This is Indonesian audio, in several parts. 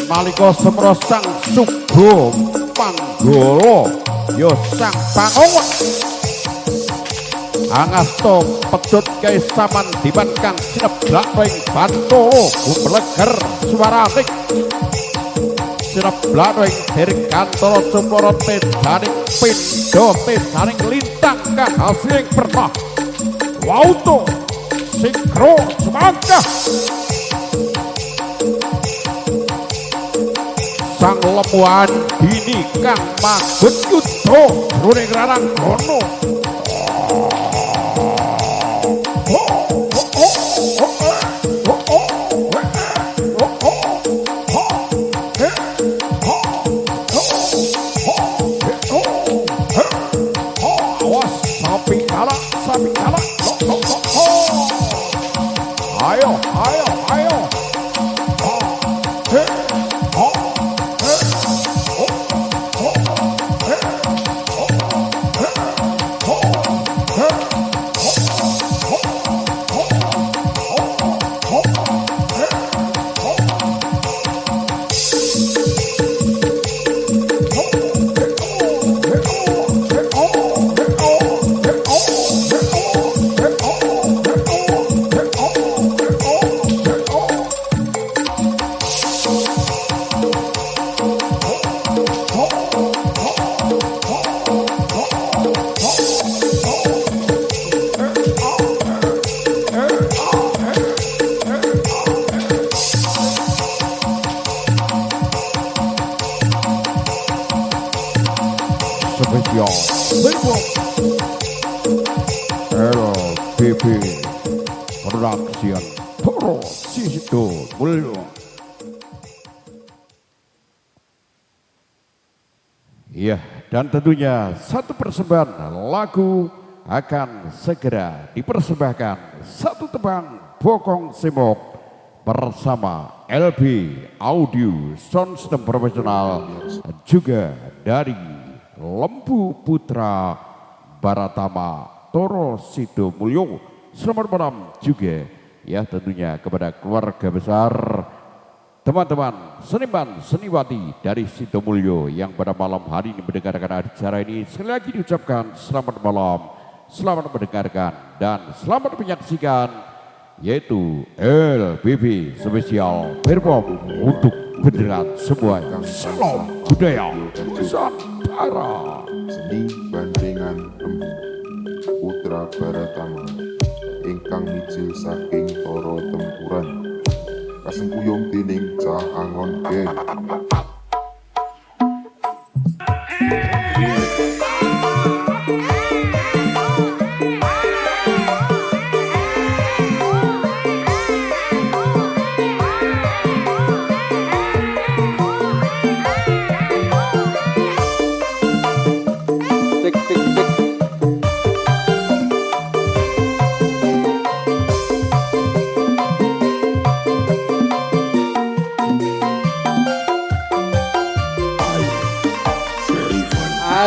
nalika semra sang Subo Manggala ya sang Pangongon angasta pedhot kae saman diman kang sineblak ing Bantara Gumbleger swaraning sineblak ing Dirgantara Cumara tejaning pindha tejaning lintang kang hasiling pernah wauto sikro semangka sang lemuan dini kang magut yudha jroning rarangana sapi kalah ayo spesial Berpop LBB Production Toro Sidamulyo. Iya, dan tentunya satu persembahan lagu akan segera dipersembahkan, satu tebang Bokong Simok bersama LB Audio Sound System Profesional juga dari Lembu Putra Baratama Toro Sidamulyo. Selamat malam juga ya tentunya kepada keluarga besar, teman-teman seniman seniwati dari Sidamulyo yang pada malam hari ini mendengarkan acara ini. Sekali lagi diucapkan selamat malam, selamat mendengarkan dan selamat menyaksikan, yaitu LBB spesial Berpop untuk beneran semua. Salam budaya Nusantara. Seni Bandengan Lembu Putra Baratama ingkang mijil saking Toro Tempuran kasengkuyung dening Cah Angon Geng.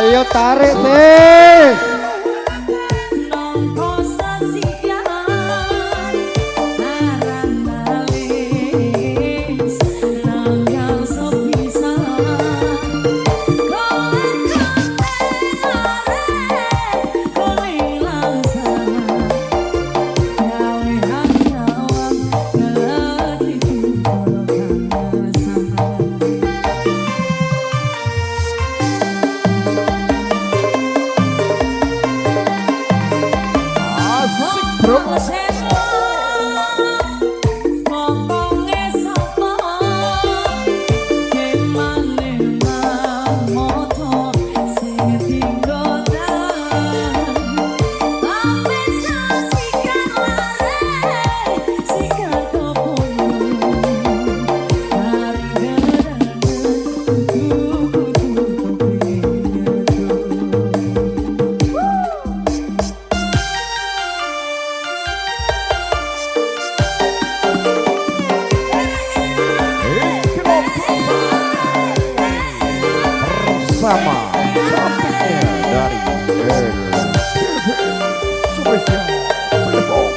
Ayo tarik sih. Bersama cantiknya dari LBB spesial Berpop.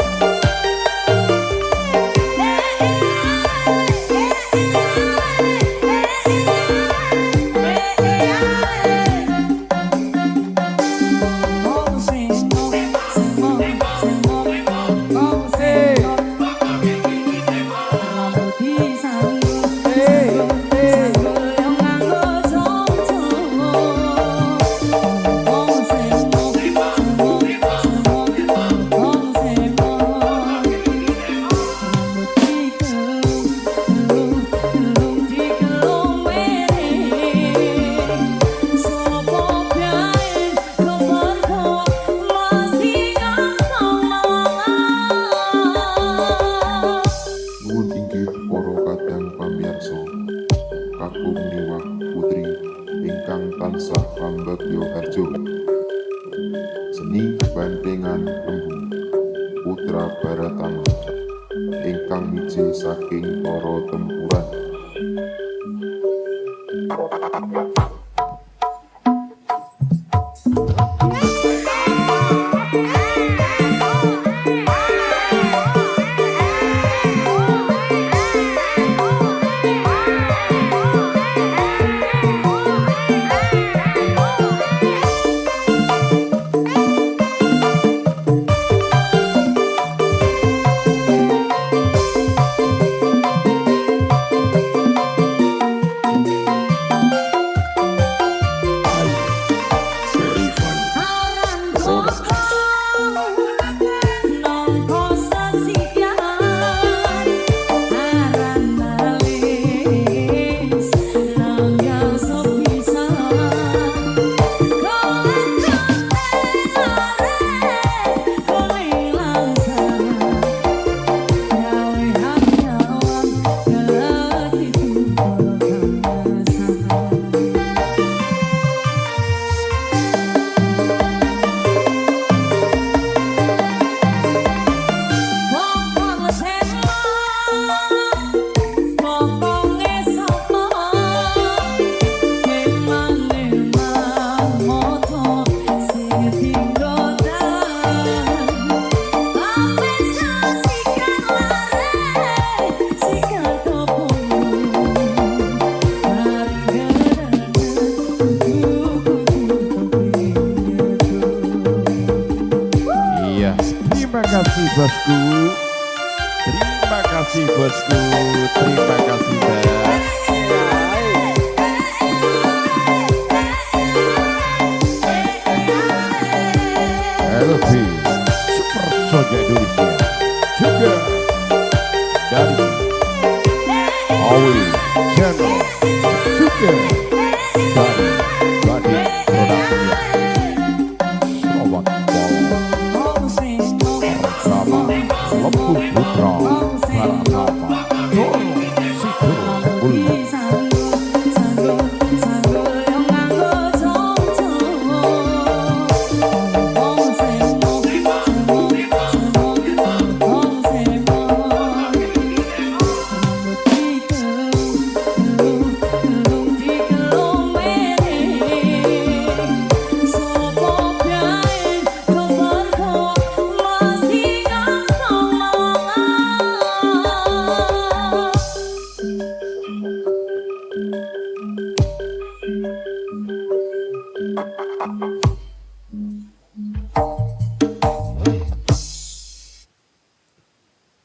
kakung niwah putri ingkang tansah pambagyo harjo. Seni bandengan lembu putra Baratama ingkang mijil saking tara tempuran. Terima kasih bosku, terima kasih bosku, terima kasih mbak. LB Super Soldier Indonesia juga dari Awi Channel juga dari Gading Production. Selamat malam bersama Lembu Putra Baratama Sido Ulu.